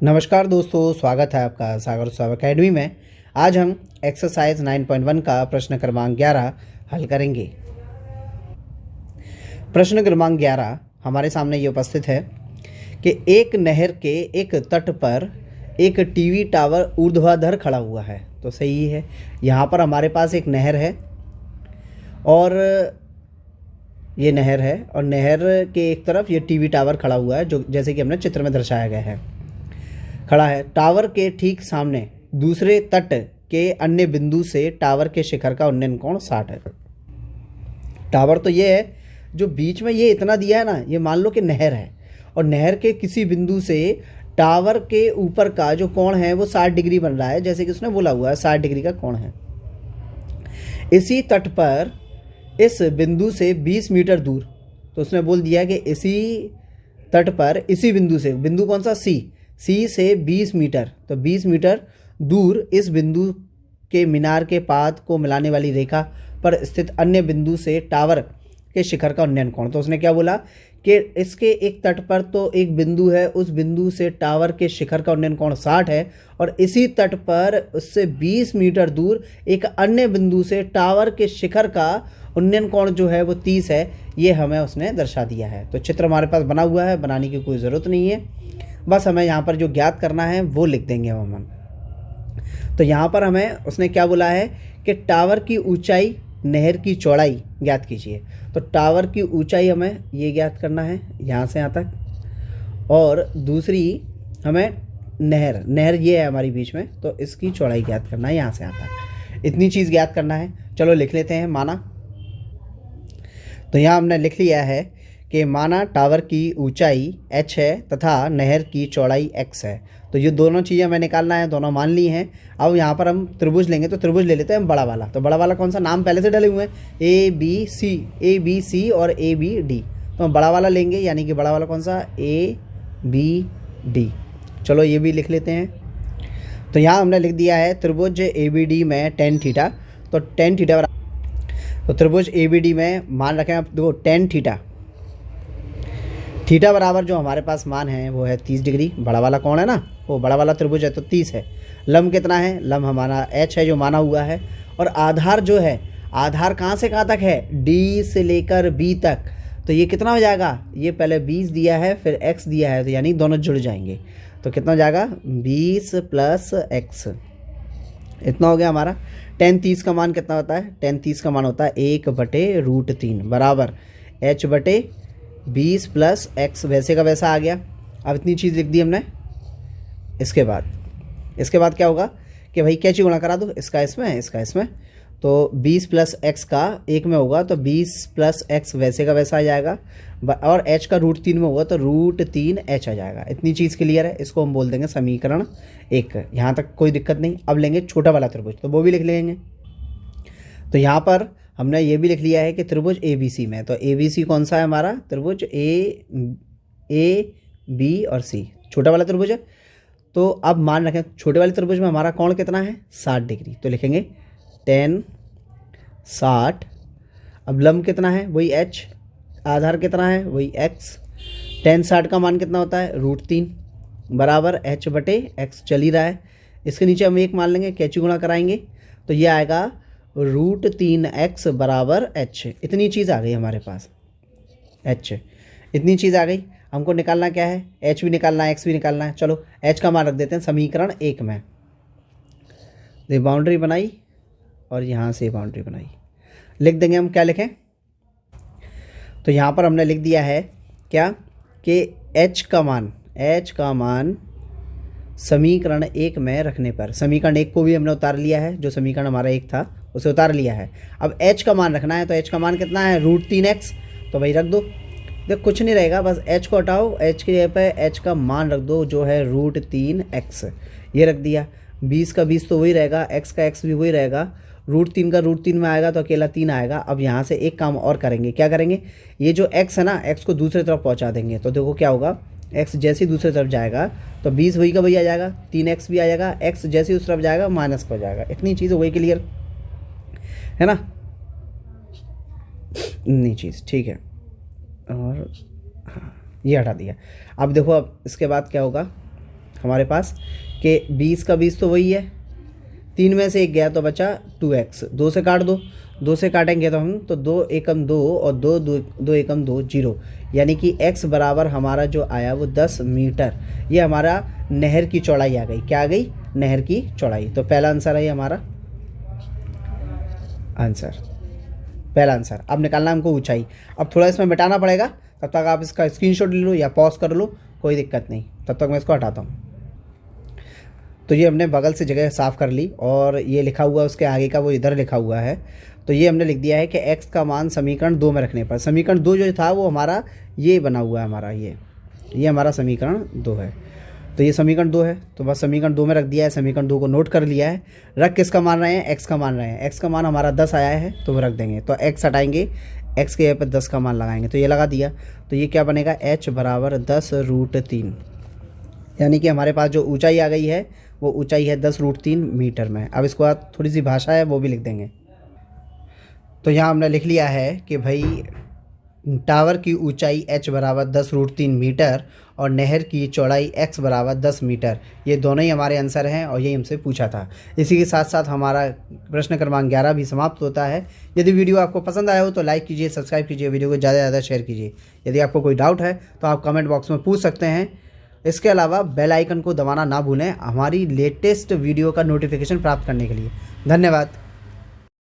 नमस्कार दोस्तों, स्वागत है आपका सागर उत्सव अकेडमी में। आज हम एक्सरसाइज 9.1 का प्रश्न क्रमांक 11 हल करेंगे। प्रश्न क्रमांक 11 हमारे सामने ये उपस्थित है कि एक नहर के एक तट पर एक टीवी टावर ऊर्ध्वाधर खड़ा हुआ है। तो सही है, यहाँ पर हमारे पास एक नहर है और ये नहर है और नहर के एक तरफ ये टीवी टावर खड़ा हुआ है, जो जैसे कि हमने चित्र में दर्शाया गया है खड़ा है। टावर के ठीक सामने दूसरे तट के अन्य बिंदु से टावर के शिखर का उन्नयन कोण 60 है। टावर तो ये है जो बीच में ये इतना दिया है ना, ये मान लो कि नहर है और नहर के किसी बिंदु से टावर के ऊपर का जो कोण है वो 60 डिग्री बन रहा है, जैसे कि उसने बोला हुआ है 60 डिग्री का कोण है। इसी तट पर इस बिंदु से 20 मीटर दूर, तो उसने बोल दिया कि इसी तट पर इसी बिंदु से, बिंदु कौन सा, सी से 20 मीटर, तो 20 मीटर दूर इस बिंदु के मीनार के पाद को मिलाने वाली रेखा पर स्थित अन्य बिंदु से टावर के शिखर का उन्नयन कोण। तो उसने क्या बोला कि इसके एक तट पर तो एक बिंदु है, उस बिंदु से टावर के शिखर का उन्नयन कोण 60 है और इसी तट पर उससे 20 मीटर दूर एक अन्य बिंदु से टावर के शिखर का उन्नयन कोण जो है वो 30 है। ये हमें उसने दर्शा दिया है। तो चित्र हमारे पास बना हुआ है, बनाने की कोई ज़रूरत नहीं है, बस हमें यहाँ पर जो ज्ञात करना है वो लिख देंगे हम। तो यहाँ पर हमें उसने क्या बोला है कि टावर की ऊंचाई, नहर की चौड़ाई ज्ञात कीजिए। तो टावर की ऊंचाई हमें ये ज्ञात करना है यहाँ से यहाँ तक, और दूसरी हमें नहर ये है हमारी बीच में, तो इसकी चौड़ाई ज्ञात करना है यहाँ से यहाँ तक। इतनी चीज़ ज्ञात करना है। चलो लिख लेते हैं माना। तो यहाँ हमने लिख लिया है कि माना टावर की ऊंचाई h है तथा नहर की चौड़ाई x है। तो ये दोनों चीज़ें हमें निकालना है, दोनों मान ली हैं। अब यहाँ पर हम त्रिभुज लेंगे, तो त्रिभुज ले लेते हैं हम बड़ा वाला। तो बड़ा वाला कौन सा, नाम पहले से डले हुए हैं, ABC और ABD। तो हम बड़ा वाला लेंगे, यानी कि बड़ा वाला कौन सा, ABD। चलो ये भी लिख लेते हैं। तो यहाँ हमने लिख दिया है त्रिभुज ABD में tan थीटा। तो tan थीटा तो त्रिभुज ABD में मान रखें आप दो tan थीटा बराबर जो हमारे पास मान है वो है 30 डिग्री। बड़ा वाला कौन है ना, वो बड़ा वाला त्रिभुज है तो 30 है। लंब कितना है, लंब हमारा h है जो माना हुआ है, और आधार जो है, आधार कहाँ से कहाँ तक है, D से लेकर B तक। तो ये कितना हो जाएगा, ये पहले 20 दिया है फिर x दिया है, तो यानी दोनों जुड़ जाएंगे। तो कितना हो जाएगा, 20 + x, इतना हो गया हमारा। tan 30 का मान कितना होता है, tan 30 का मान होता है 1/√3 बराबर h/20 + x, वैसे का वैसा आ गया। अब इतनी चीज़ लिख दी हमने। इसके बाद क्या होगा कि भाई कैची गुणा करा दो, इसका इसमें इसका इसमें, तो 20 + x का एक में होगा तो 20 + x वैसे का वैसा आ जाएगा, और h का √3 में होगा तो √3h आ जाएगा। इतनी चीज़ क्लियर है। इसको हम बोल देंगे समीकरण 1। यहाँ तक कोई दिक्कत नहीं। अब लेंगे छोटा वाला त्रिभुज, तो वो भी लिख लेंगे। तो यहाँ पर हमने ये भी लिख लिया है कि त्रिभुज ABC में, तो ABC कौन सा है हमारा, त्रिभुज A B और C, छोटा वाला त्रिभुज है। तो अब मान रखें छोटे वाले त्रिभुज में हमारा कोण कितना है, 60 डिग्री। तो लिखेंगे tan 60। अब लंब कितना है, वही h, आधार कितना है, वही x। tan 60 का मान कितना होता है, √3 बराबर h/x चल ही रहा है। इसके नीचे हम एक मान लेंगे, कैची गुणा कराएंगे तो ये आएगा √3x बराबर h। इतनी चीज़ आ गई हमारे पास, h इतनी चीज़ आ गई। हमको निकालना क्या है, h भी निकालना है, x भी निकालना है। चलो h का मान रख देते हैं समीकरण 1 में। ये बाउंड्री बनाई और यहाँ से बाउंड्री बनाई, लिख देंगे हम। क्या लिखें, तो यहाँ पर हमने लिख दिया है क्या कि h का मान समीकरण 1 में रखने पर, समीकरण 1 को भी हमने उतार लिया है, जो समीकरण हमारा 1 था उसे उतार लिया है। अब h का मान रखना है, तो h का मान कितना है, √3x, तो भाई रख दो। देख कुछ नहीं रहेगा, बस h को हटाओ, h के जगह पे h का मान रख दो जो है √3x, ये रख दिया। 20 का 20 तो वही रहेगा, x का x भी वही रहेगा, √3 का √3 में आएगा तो अकेला 3 आएगा। अब यहाँ से एक काम और करेंगे, क्या करेंगे, ये जो x है ना, x को दूसरी तरफ पहुँचा देंगे। तो देखो क्या होगा, x जैसे ही दूसरी तरफ जाएगा तो 20 वही का वही आ जाएगा, 3x भी आ जाएगा, x जैसे ही उस तरफ जाएगा माइनस हो जाएगा। इतनी चीज़ हो गई क्लियर है ना, इतनी चीज़ ठीक है। और हाँ, ये हटा दिया। अब देखो, अब इसके बाद क्या होगा, हमारे पास कि 20 का 20 तो वही है, 3 में से 1 गया तो बचा 2x, 2 से काट दो, 2 से काटेंगे तो हम तो 2 एकम 2 और 2 एकम 2 0, यानी कि x बराबर हमारा जो आया वो 10 मीटर। ये हमारा नहर की चौड़ाई आ गई। क्या आ गई? नहर की चौड़ाई। तो पहला आंसर है हमारा आंसर, पहला आंसर। अब निकालना हमको ऊंचाई। अब थोड़ा इसमें मिटाना पड़ेगा, तब तक आप इसका स्क्रीनशॉट ले लो या पॉज कर लो, कोई दिक्कत नहीं, तब तक मैं इसको हटाता हूँ। तो ये हमने बगल से जगह साफ़ कर ली और ये लिखा हुआ उसके आगे का वो इधर लिखा हुआ है। तो ये हमने लिख दिया है कि x का मान समीकरण 2 में रखने पर, समीकरण 2 जो था वो हमारा ये बना हुआ है, हमारा ये हमारा समीकरण 2 है। तो ये समीकरण 2 है, तो बस समीकरण 2 में रख दिया है, समीकरण 2 को नोट कर लिया है। रख किसका मान रहे हैं? x का मान रहे हैं। x का मान हमारा 10 आया है तो वो रख देंगे, तो x हटाएंगे, x के यहाँ पर 10 का मान लगाएंगे, तो ये लगा दिया। तो ये क्या बनेगा? h बराबर 10√3, यानी कि हमारे पास जो ऊंचाई आ गई है वो ऊंचाई है 10√3 मीटर में। अब इसको बाद थोड़ी सी भाषा है वो भी लिख देंगे। तो यहाँ हमने लिख लिया है कि भाई टावर की ऊंचाई h बराबर 10√3 मीटर और नहर की चौड़ाई x बराबर 10 मीटर, ये दोनों ही हमारे आंसर हैं और यही हमसे पूछा था। इसी के साथ साथ हमारा प्रश्न क्रमांक 11 भी समाप्त होता है। यदि वीडियो आपको पसंद आया हो तो लाइक कीजिए, सब्सक्राइब कीजिए, वीडियो को ज़्यादा से ज़्यादा शेयर कीजिए। यदि आपको कोई डाउट है तो आप कमेंट बॉक्स में पूछ सकते हैं। इसके अलावा बेल आइकन को दबाना ना भूलें हमारी लेटेस्ट वीडियो का नोटिफिकेशन प्राप्त करने के लिए। धन्यवाद।